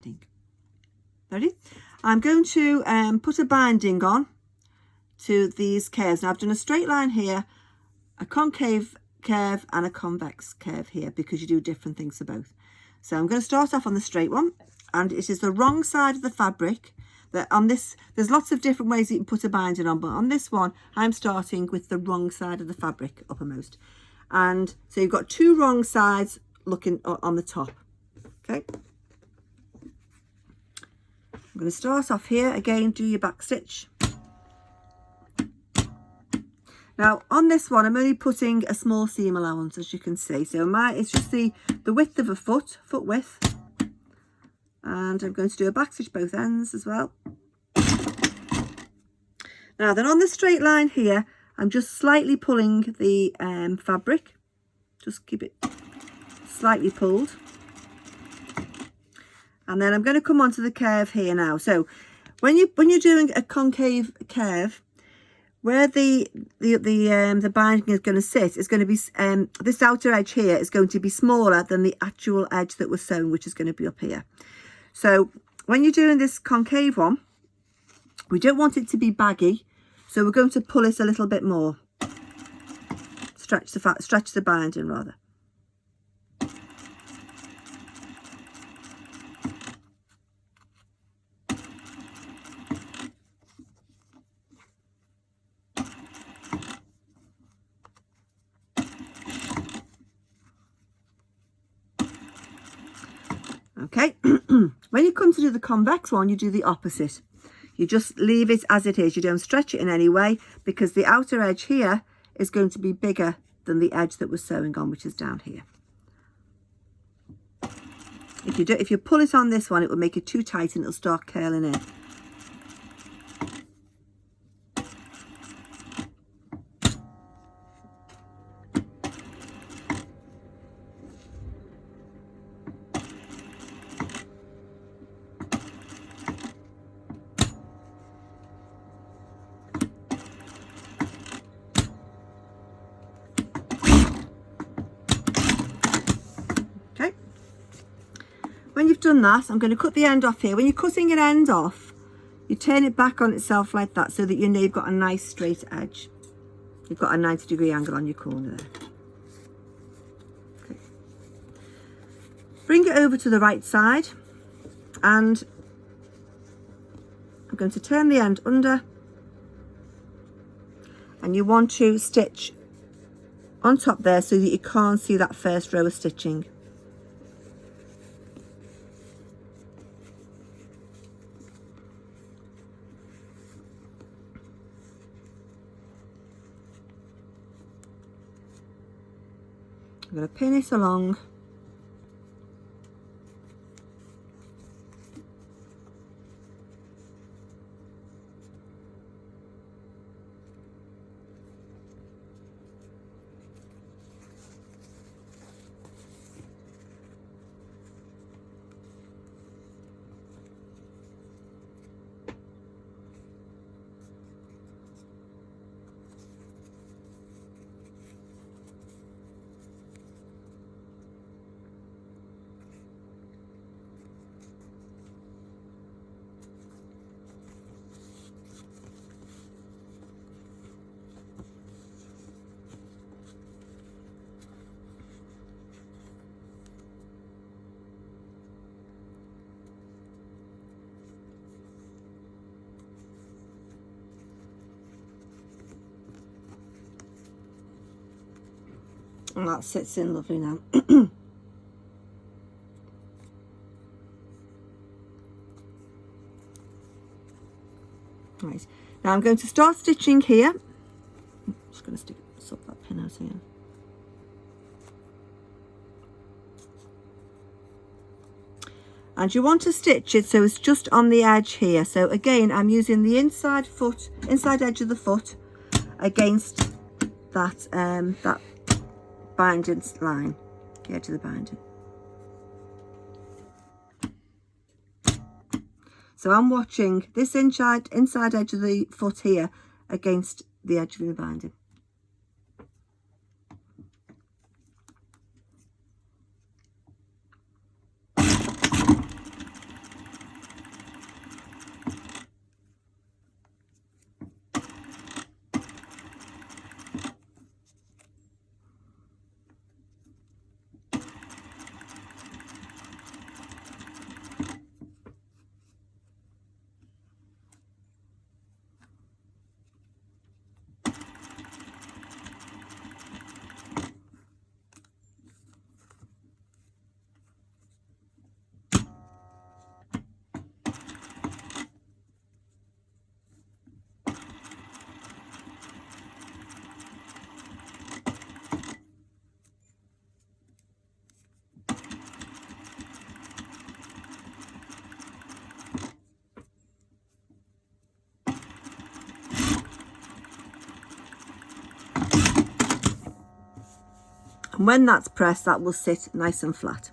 binding. Ready? I'm going to put a binding on to these curves. Now I've done a straight line here, a concave curve and a convex curve here, because you do different things for both. So I'm going to start off on the straight one, and it is the wrong side of the fabric. That on this, there's lots of different ways you can put a binding on, but on this one I'm starting with the wrong side of the fabric uppermost. And so you've got two wrong sides looking on the top. Okay, I'm going to start off here again. Do your back stitch. Now on this one I'm only putting a small seam allowance, as you can see. So it's just the width of a foot width, and I'm going to do a back stitch both ends as well. Now then, on the straight line here I'm just slightly pulling the fabric, just keep it slightly pulled, and then I'm going to come onto the curve here now. So when you're doing a concave curve, where the binding is going to sit is going to be this outer edge here is going to be smaller than the actual edge that was sewn, which is going to be up here. So when you're doing this concave one, we don't want it to be baggy, so we're going to pull it a little bit more, stretch the binding rather. Okay, when you come to do the convex one, you do the opposite. You just leave it as it is. You don't stretch it in any way, because the outer edge here is going to be bigger than the edge that was sewing on, which is down here. If you pull it on this one, it will make it too tight and it'll start curling in. When you've done that, I'm going to cut the end off here. When you're cutting an end off, you turn it back on itself like that, so that you know you've got a nice straight edge. You've got a 90-degree angle on your corner there. Okay. Bring it over to the right side, and I'm going to turn the end under, and you want to stitch on top there so that you can't see that first row of stitching. I'm going to pin it along. And that sits in lovely now. Right, now I'm going to start stitching here. I'm just going to suck that pin out here. And you want to stitch it so it's just on the edge here. So again, I'm using the inside edge of the foot against that that binding line, the edge of the binding. So I'm watching this inside edge of the foot here against the edge of the binding. when that's pressed, that will sit nice and flat.